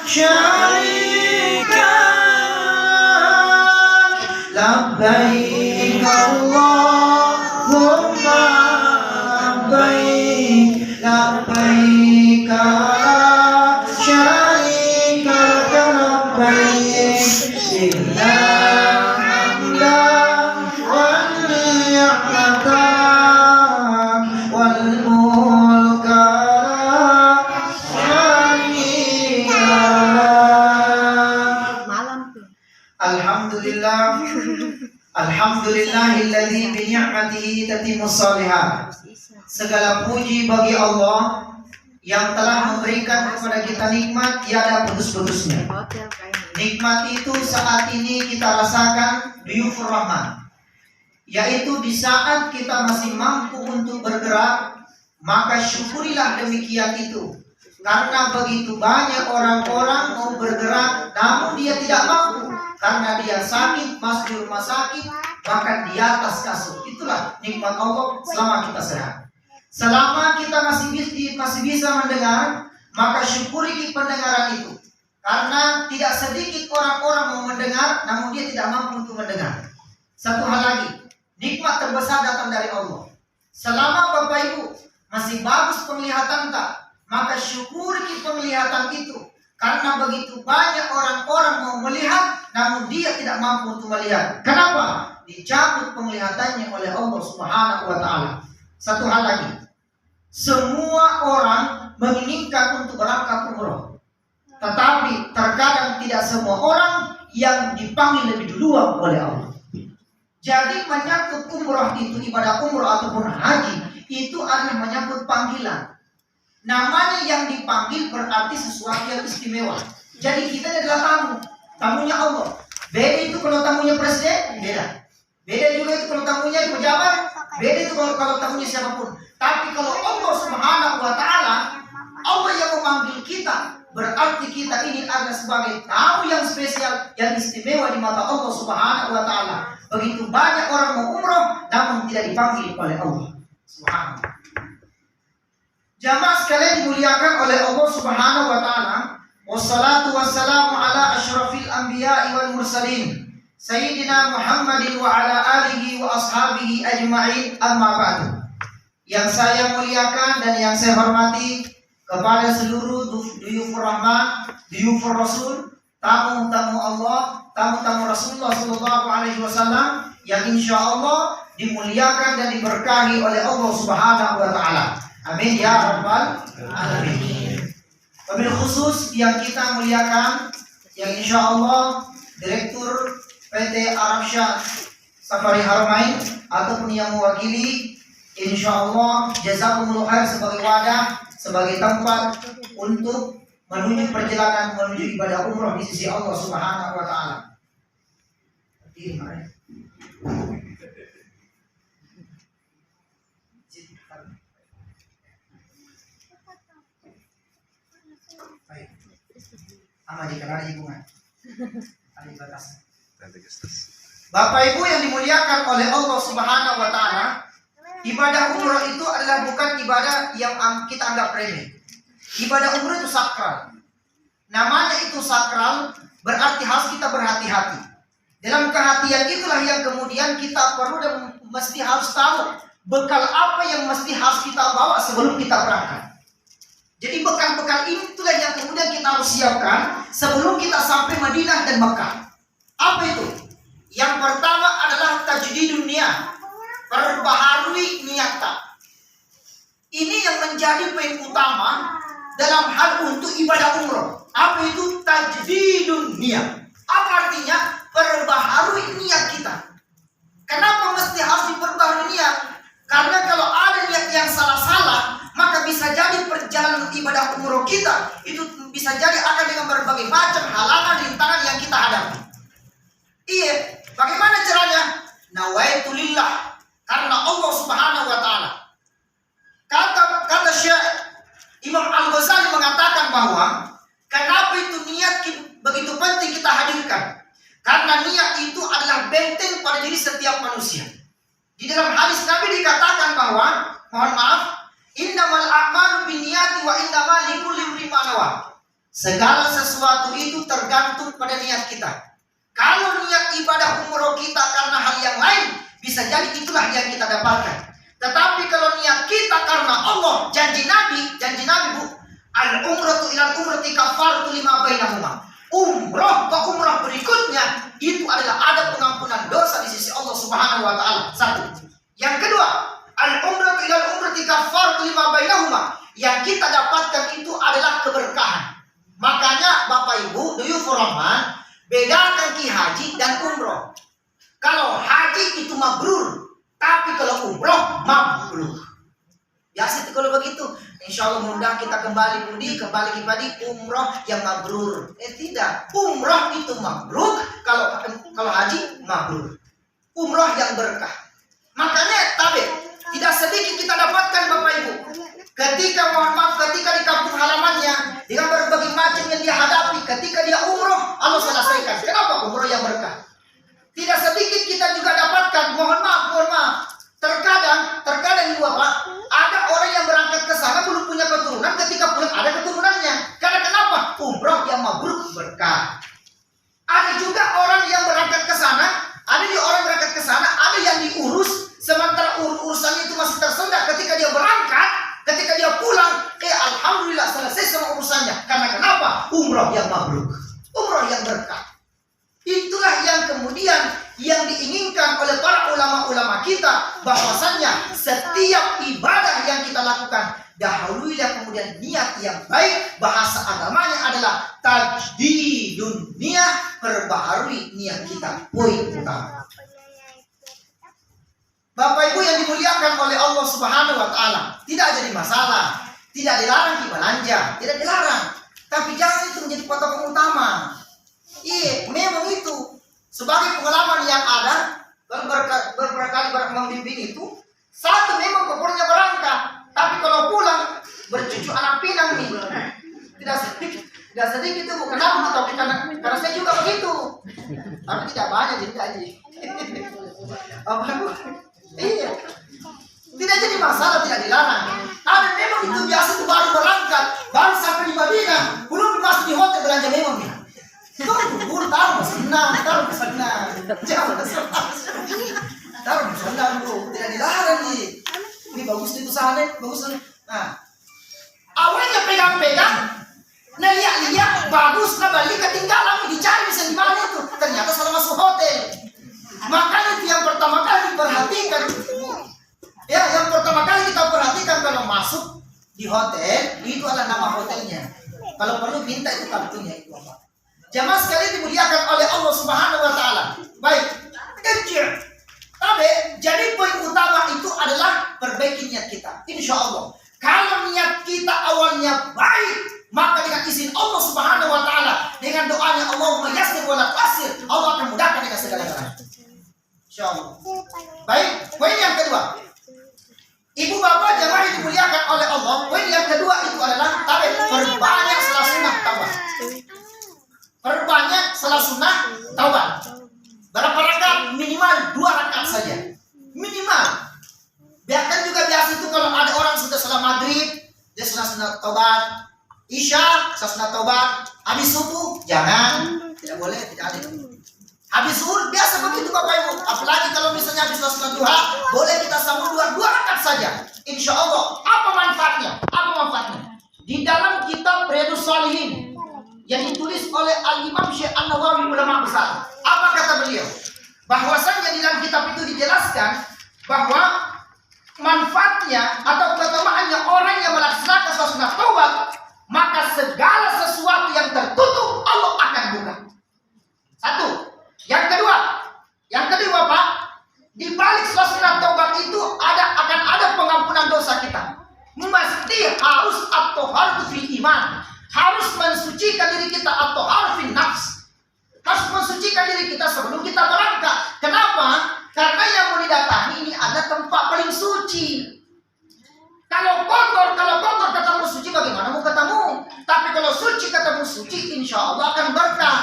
شريك لك لبيك اللهم لبيك لبيك لا شريك لك لبيك إن الحمد والنعمة والملك لا شريك لك. Alhamdulillah. Alhamdulillahilladzi bi ni'matihi tatimmus shalihat. Segala puji bagi Allah yang telah memberikan kepada kita nikmat tiada putus-putusnya. Nikmat itu saat ini kita rasakan diyufur rahman, yaitu di saat kita masih mampu untuk bergerak, maka syukurilah demikian itu. Karena begitu banyak orang-orang mau bergerak namun dia tidak mampu karena dia sakit, masuk di rumah sakit, bahkan di atas kasur. Itulah nikmat Allah selama kita sehat. Selama kita masih bisa mendengar, maka syukuri pendengaran itu. Karena tidak sedikit orang-orang mau mendengar, namun dia tidak mampu untuk mendengar. Satu hal lagi, nikmat terbesar datang dari Allah. Selama Bapak Ibu masih bagus penglihatan tak, maka syukuri penglihatan itu. Karena begitu banyak orang-orang mau melihat, namun dia tidak mampu untuk melihat. Kenapa? Dicabut penglihatannya oleh Allah Subhanahu wa Ta'ala. Satu hal lagi, semua orang menginginkan untuk berangkat umroh, tetapi terkadang tidak semua orang yang dipanggil lebih duluan oleh Allah. Jadi menyangkut umroh itu, ibadah umroh ataupun haji, itu adalah menyangkut panggilan. Namanya yang dipanggil berarti sesuatu yang istimewa. Jadi kita adalah tamu, tamunya Allah. Beda itu kalau tamunya presiden, beda. Beda juga itu kalau tamunya pejabat, beda itu kalau tamunya siapapun. Tapi kalau Allah Subhanahu wa Ta'ala, Allah yang memanggil kita, berarti kita ini adalah sebagai tamu yang spesial, yang istimewa di mata Allah Subhanahu wa Ta'ala. Begitu banyak orang mau umroh namun tidak dipanggil oleh Allah Subhanahu. Jamaah sekalian dimuliakan oleh Allah Subhanahu wa Ta'ala. Wassalatu wassalamu ala asyrafil anbiya'i wal mursalin Sayyidina Muhammadin wa ala alihi wa ashabihi ajma'in, amma ba'du. Yang saya muliakan dan yang saya hormati kepada seluruh duyufur rahman, duyufur rasul, tamu-tamu Allah, tamu-tamu Rasulullah sallallahu alaihi wasallam yang insya Allah dimuliakan dan diberkahi oleh Allah Subhanahu wa Ta'ala. Amin ya rabbal alamin. Wabil khusus yang kita muliakan, yang insya Allah Direktur PT Arabsyah Safari Haramain ataupun yang mewakili, insya Allah jazakumullah khair sebagai wadah, sebagai tempat untuk menuju perjalanan menuju ibadah umroh di sisi Allah Subhanahu wa Ta'ala. Ama jika ada hubungan, ada batas. Bapak Ibu yang dimuliakan oleh Allah Subhanahu wa Ta'ala, ibadah umroh itu adalah bukan ibadah yang kita anggap remeh. Ibadah umroh itu sakral. Namanya itu sakral, berarti harus kita berhati-hati. Dalam kehatian itulah yang kemudian kita perlu dan mesti harus tahu bekal apa yang mesti harus kita bawa sebelum kita berangkat. Jadi bekal-bekal itulah yang kemudian kita harus siapkan sebelum kita sampai Madinah dan Mekah. Apa itu? Yang pertama adalah tajdidun niyah, perbaharui niat. Ini yang menjadi poin utama dalam hal untuk ibadah umroh. Apa itu tajdidun niyah? Apa artinya? Perbaharui niat kita. Kenapa mesti harus diperbaharui niat? Karena kalau ada niat yang salah-salah, maka bisa jadi perjalanan ibadah umroh kita itu bisa jadi akan dengan berbagai macam halangan rintangan yang kita hadapi. Iya, bagaimana caranya? Nawaitu lillah, karena Allah Subhanahu wa Ta'ala. Kata Syekh Imam Al-Ghazali mengatakan bahwa kenapa itu niat begitu penting kita hadirkan? Karena niat itu adalah benteng pada diri setiap manusia. Di dalam hadis Nabi dikatakan bahwa, mohon maaf, innamal a'malu binniyati wa innamal likulli imrin ma nawa. Segala sesuatu itu tergantung pada niat kita. Kalau niat ibadah umroh kita karena hal yang lain, bisa jadi itulah yang kita dapatkan. Tetapi kalau niat kita karena Allah, janji Nabi Bu, al-umratu ilal umrati kafaratu lima bainahuma. Umroh ke umroh berikutnya itu adalah ada pengampunan dosa di sisi Allah Subhanahu wa taala. Satu. Yang kedua, al-umratu ilal umrati kafaratu lima bainahuma. Yang kita dapatkan itu adalah keberkahan. Makanya Bapak Ibu, duyufur rahman, bedakan ki haji dan umroh. Kalau haji itu mabrur, tapi kalau umroh mabrur. Biasa itu kalau begitu. Insya Allah mudah kita kembali kepada umroh yang mabrur. Tidak, umroh itu mabrur. Kalau haji mabrur. Umroh yang berkah. Makanya tidak sedikit kita dapatkan Bapak Ibu. Ketika di kampung halamannya dengan berbagai macam yang dia hadapi, ketika dia umroh, Allah selesaikan. Kenapa? Umroh yang berkah. Tidak sedikit kita juga dapatkan, mohon maaf. Terkadang juga Pak, ada orang yang berangkat ke sana belum punya keturunan, ketika pulang ada keturunannya. Karena kenapa? Umroh yang mabrur berkah. Ada juga orang yang berangkat ke sana, ada yang diurus, sementara urusannya itu masih tersendat. Ketika dia berangkat, ketika dia pulang, alhamdulillah selesai semua urusannya. Karena kenapa? Umroh yang mabrur, umroh yang berkah. Itulah yang kemudian yang diinginkan oleh para ulama-ulama kita, bahwasannya setiap ibadah yang kita lakukan, dahuluilah kemudian niat yang baik. Bahasa agamanya adalah tajdidun niyah, perbaharui niat kita. Poin utama. Bapak Ibu yang dimuliakan oleh Allah Subhanahu wa taala, tidak jadi masalah, tidak dilarang belanja, tidak dilarang. Tapi jangan itu menjadi patokan utama. Memang itu sebagai pengalaman yang ada berkali membimbing itu. Satu, memang keperluannya berangkat, tapi kalau pulang bercucu anak pinang nih. Tidak sedikit itu. Kenapa? Tapi karena saya juga begitu. Tapi tidak banyak jadi. Iya. Tidak jadi masalah, tidak dilarang. Ada memang itu biasa itu baru berangkat, baru sampai di Madinah, belum masuk di hotel belanja memang nih. Taruh senang. Jangan taruh senang bro, tidak dilarang nih. Ini bagus itu sana, bagus. Nah, awalnya pegang, nah lihat bagus, nah balik ketinggalan, dicari bisa di mana itu. Ternyata salah masuk hotel. Makanya itu yang pertama kali perhatikan. Ya, yang pertama kali kita perhatikan kalau masuk di hotel itu adalah nama hotelnya. Kalau perlu minta itu kartunya itu apa. Jamaah sekalian dimuliakan oleh Allah Subhanahu wa taala. Baik, jadi poin utama itu adalah perbaiki niat kita. Insya Allah. Kalau niat kita awalnya baik, maka dengan izin Allah Subhanahu wa taala, dengan doanya Allahumma yassir wa la tu'assir, Allah akan mudahkan dengan segala-galanya. Insya Allah. Baik, poin yang kedua. Ibu bapak jamaah yang dimuliakan oleh Allah, poin yang kedua itu adalah perbanyak salat sunnah taubat. Perbanyak salat sunnah taubat. Berapa rakaat? Minimal 2 rakaat saja. Minimal. Biarkan juga biasa itu kalau ada orang sudah salat maghrib, dia salat sunnah taubat. Isya, salat sunnah taubat. Habis subuh, jangan. Tidak boleh, tidak ada. Habis zuhur biasa begitu Bapak Ibu. Apalagi kalau misalnya habis salat duha, boleh kita sambung 2 rakaat saja. Insya Allah. Apa manfaatnya? Di dalam kitab Riyadhus Shalihin yang ditulis oleh Al-Imam Syekh An-Nawawi, ulama besar. Apa kata beliau? Bahwasanya di dalam kitab itu dijelaskan bahwa manfaatnya atau keutamaannya orang yang melaksanakan salat sunnah taubat, maka segala sesuatu yang tertutup Allah akan buka. Satu. Yang kedua Pak, di balik salat sunnah taubat itu akan ada pengampunan dosa kita. Mesti harus at-taharatu fil iman, harus mensucikan diri kita at-taharatu fil nafs. Harus mensucikan diri kita sebelum kita berangkat. Kenapa? Karena yang mau didatangi ini ada tempat paling suci. Kalau kotor ketemu suci, bagaimana mau ketemu? Tapi kalau suci ketemu suci, insya Allah akan berkah.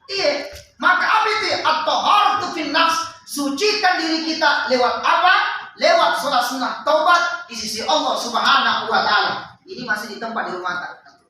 Iya, maka apa itu? At-taharatu fil nafs, sucikan diri kita lewat apa? Lewat salat sunnah taubat di sisi Allah Subhanahu wa taala. Ini masih di tempat di rumah tangga.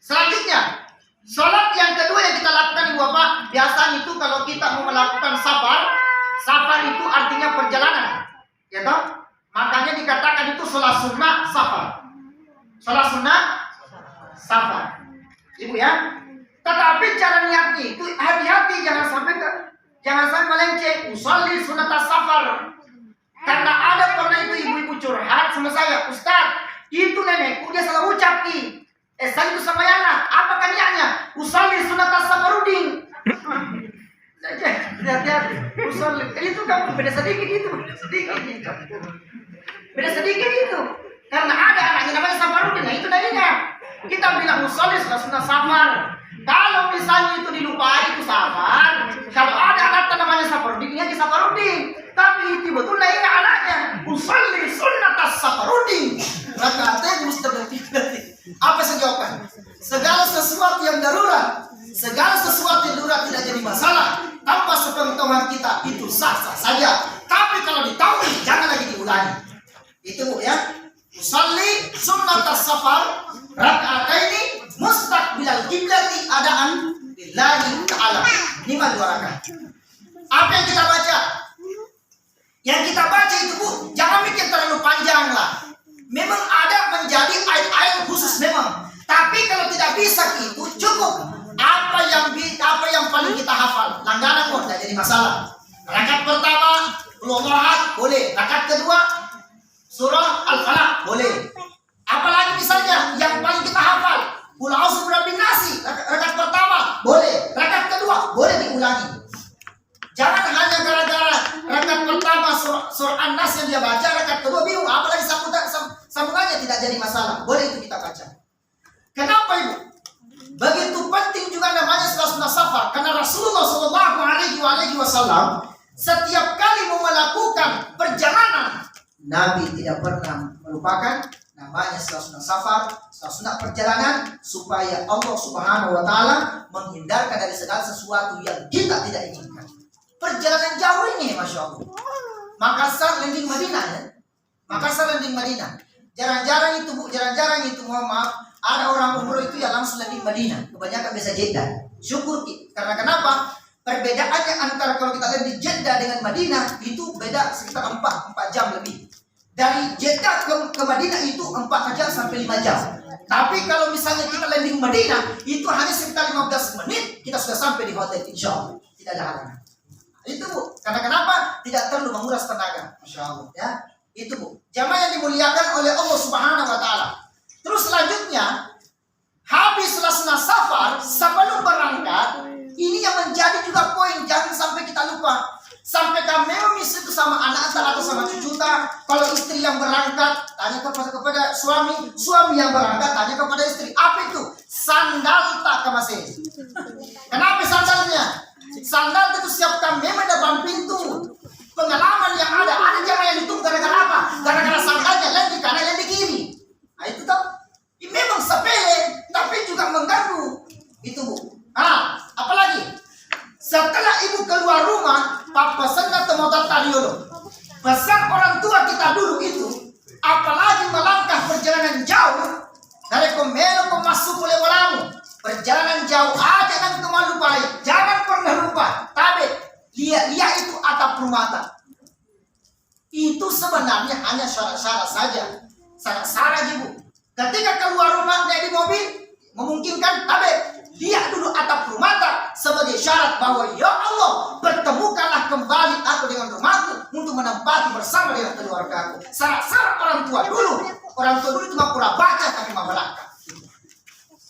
Selanjutnya, sholat yang kedua yang kita lakukan Ibu Bapak, biasanya itu kalau kita mau melakukan safar itu artinya perjalanan, ya toh? Makanya dikatakan itu sholat sunnah safar. Sholat sunnah safar, Ibu ya. Tetapi cara niatnya itu hati-hati, jangan sampai melenceng. Usolli sunat safar. Karena ada pernah itu ibu-ibu curhat sama saya, Ustaz, itu nenekku dia salah ucap nih. Saya itu sama Yana, apakah niatnya? Usolli sunat safarudin. Hati-hati, usolli. Itu kamu beda sedikit itu, beda sedikit itu. Karena ada anaknya namanya safarudin, nah itu nanya. Kita bilang usolli sunat safar. Kalau misalnya itu dilupai itu safar. Kalau ada anak namanya safarudin, ini aja safarudin. Tapi itu betul nah ini anaknya. Usolli sunat safarudin. Rakaatnya mustaqil. Apa saya jawabkan? Segala sesuatu yang darurat, segala sesuatu yang darurat tidak jadi masalah. Tanpa sepengetahuan kita itu sah-sah saja. Tapi kalau ditahui jangan lagi diulangi. Itu Bu ya. Usolli sunat safar. Rakaataini mustaqbilal qiblati adaan lillahi ta'ala. Ini mah 2 rakaat. Apa yang kita baca? Yang kita baca itu Bu, jangan mikir terlalu panjang lah. Memang ada menjadi ayat-ayat khusus memang. Tapi kalau tidak bisa itu cukup. Apa yang paling kita hafal, langganan pun tidak jadi masalah. Rakaat pertama, Al-Ahad boleh. Rakaat kedua, surah Al-Falaq boleh. Apalagi misalnya yang paling kita hafal, Qul a'udzu birabbin nas. Rakaat pertama boleh, rakaat kedua boleh diulangi. Jangan hanya gara-gara rakaat pertama surah An-Nas yang dia baca, rakaat kedua bingung, apalagi sambungannya tidak jadi masalah. Boleh itu kita baca. Kenapa Ibu? Begitu penting juga namanya sunnah safar, karena Rasulullah Shallallahu Alaihi Wasallam setiap kali mau melakukan perjalanan, Nabi tidak pernah melupakan namanya sunnah safar, sunnah perjalanan, supaya Allah Subhanahu Wa Taala menghindarkan dari segala sesuatu yang kita tidak inginkan. Perjalanan jauh ini, masya Allah. Makassar landing Madinah ya. Makassar landing Madinah. Jarang-jarang itu Bu, jarang-jarang itu, mohon maaf, ada orang umroh itu yang langsung landing Madinah. Kebanyakan biasa Jeddah. Syukur karena kenapa? Perbedaannya antara kalau kita landing Jeddah dengan Madinah itu beda sekitar 4 jam lebih. Dari Jeddah ke Madinah itu 4 jam sampai 5 jam. Tapi kalau misalnya kita landing Madinah itu hanya sekitar 15 menit kita sudah sampai di hotel, insya Allah. Tidak ada halangan. Itu Bu, karena kenapa? Tidak perlu menguras tenaga, masya Allah ya. Itu Bu, jamaah yang dimuliakan oleh Allah Subhanahu Wa Taala. Terus selanjutnya, habis sunnah safar sebelum berangkat, ini yang menjadi juga poin, jangan sampai kita lupa. Sampai kami itu sama anak atau sama cucu tak. Kalau istri yang berangkat tanya kepada suami yang berangkat tanya kepada istri, apa itu? Sandal tak masih. Kenapa sandalnya? Sandal itu siapkan memang depan pintu. Pengalaman yang ada jamaah yang ditunggu gara-gara apa? Gara-gara sandalnya lain di kanan lain di kiri. Nah itu tuh, ini memang sepele tapi juga mengganggu. Itu Bu. Apalagi setelah ibu keluar rumah, papa senang temotat taliolo. Pesan orang tua kita dulu itu, apalagi melangkah perjalanan jauh dari Komelo ke masuk oleh walamu. Perjalanan jauh aja kan kemana lupai. Jangan pernah lupa. Tapi lihat itu atap rumah. Itu sebenarnya hanya syarat-syarat saja. Syarat-syarat Ibu. Ketika keluar rumah dari mobil, memungkinkan tapi lihat dulu atap rumah sebagai syarat bahwa ya Allah, pertemukanlah kembali aku dengan rumahku untuk menempati bersama dengan keluarga aku. Syarat-syarat orang tua dulu. Orang tua dulu cuma pura baca tapi mau melangkah.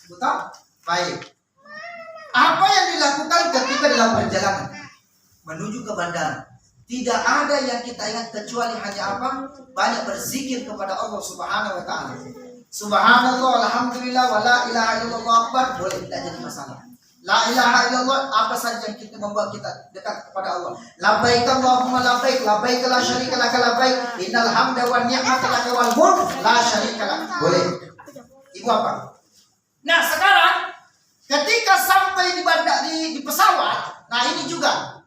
Betul? Baik. Apa yang dilakukan ketika dalam perjalanan menuju ke bandara? Tidak ada yang kita ingat kecuali hanya apa? Banyak berzikir kepada Allah Subhanahu Wa Taala. Subhanallah, alhamdulillah, wa la ilaha illallah akbar. Boleh, tidak jadi masalah. La ilaha illallah, apa saja yang kita membuat kita dekat kepada Allah. Labbaik Allahumma labbaik, labbaik la syarika laka labbaik, innal hamda wan ni'mata laka wal mulk la syarika lak. Boleh. Ibu apa? Nah, sekarang ketika sampai di pesawat, nah ini juga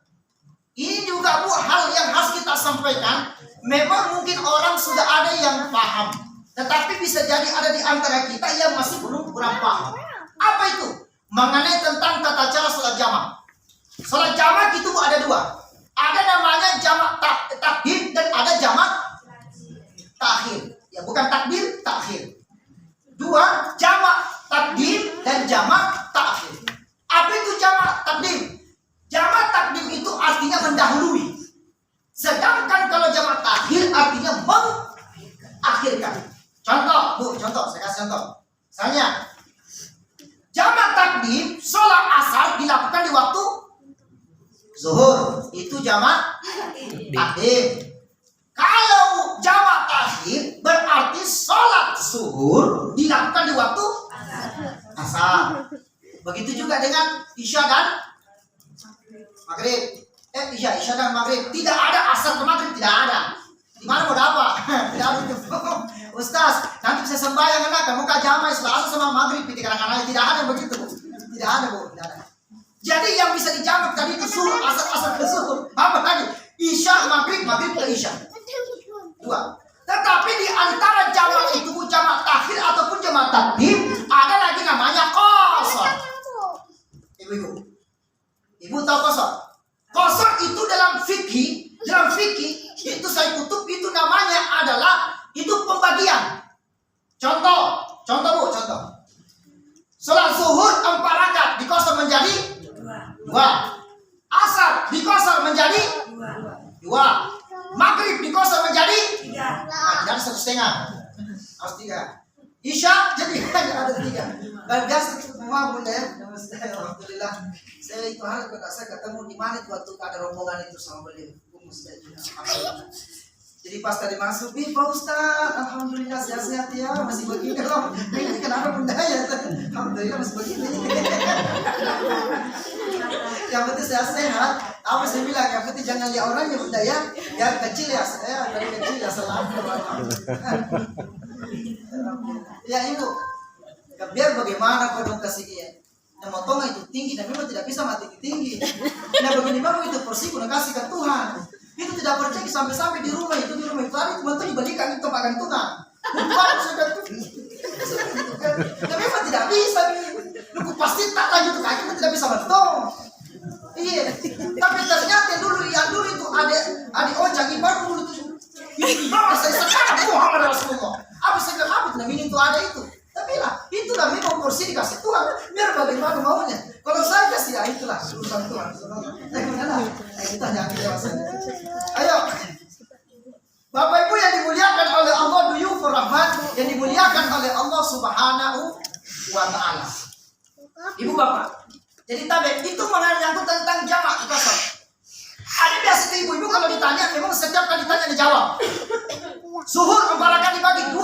Bu hal yang harus kita sampaikan. Memang mungkin orang sudah ada yang paham, tetapi bisa jadi ada di antara kita yang masih kurang paham. Apa itu? Mengenai tentang tata cara sholat jamak. Sholat jamak itu ada dua. Ada namanya jamak takdim dan ada jamak takhir. Ya, bukan takbir, takhir. Dua, jamak takdim dan jamak takhir. Apa itu jamak takdim? Jamak takdim itu artinya mendahului. Sedangkan kalau jamak takhir artinya mengakhirkan. Contoh, Bu, saya kasih contoh. Misalnya, jamak takdim, sholat asar dilakukan di waktu zuhur. Itu jamak takdim. Kalau jamak takhir berarti sholat zuhur dilakukan di waktu asar. Begitu juga dengan isya dan maghrib. Isya dan maghrib. Tidak ada asar ke maghrib, tidak ada. Di mana mau dapat? Tidak ada itu. Ustaz, nanti bisa sembahyang anak, kamu kah jamai setelah asar sama maghrib di kadang-kadang. Tidak ada begitu. Tidak ada, Bu. Tidak ada. Jadi yang bisa dijamak tadi itu suruh asar ke zuhur. Apa tadi? Isya, maghrib ke isya. Dua. Tetapi di antara jamak itu jamak takhir ataupun jamak takdim ada lagi namanya qasar. Ibu tahu qasar? Qasar itu dalam fikih itu saya kutub itu namanya adalah itu pembagian. Contoh Bu, contoh. Salat zuhur 4 rakaat diqasar menjadi 2. Asar diqasar menjadi 2. Maghrib diqasar menjadi 3. Nah, jangan 1,5. Harus 3. Isya jadi ada 3. Biasa memang Bunda ya. Alhamdulillah. Saya itu hari saya ketemu di mana itu waktu ada rombongan itu sama beliau. Jadi pas tadi masuk, Pak Ustaz, alhamdulillah sehat-sehat ya, masih begini loh. Ini kenapa Bunda ya? Alhamdulillah masih begini. Yang penting sehat-sehat. Apa saya bilang? Yang penting jangan lihat orangnya Bunda ya. Yang kecil ya, saya dari kecil ya selalu. Ya Ibu, biar bagaimana kau dong kasih dia. Nah motong itu tinggi dan memang tidak bisa mati tinggi. Nah begini baru itu porsi kuna kasih ke Tuhan. Itu tidak percaya sampai di rumah itu tadi cuma tuh dibalikan itu makan Tuhan. Baru sudah tuh. Tapi memang tidak bisa. Lu pasti tak lagi tuh kaki tidak bisa motong. Iya. Tapi ternyata dulu itu ada ojek baru dulu tuh. Bawa saya sekarang Muhammad Rasulullah. Apa saya bilang apa tidak itu ada itu. Tapi lah, itulah memang porsi dikasih Tuhan. Biar bagaimana maunya. Kalau saya kasih ya itulah urusan Tuhan. Kita jangan dewasa. Ayo, Bapak Ibu yang dimuliakan oleh Allah, duyufur rahman yang dimuliakan oleh Allah Subhanahu wa Ta'ala. Ibu Bapak, jadi tabe itu menyangkut tentang jamak qasar. Ada biasa ibu-ibu kalau ditanya, memang setiap kali ditanya dijawab. Zuhur 4 rakaat dibagi 2,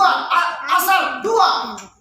asar 2.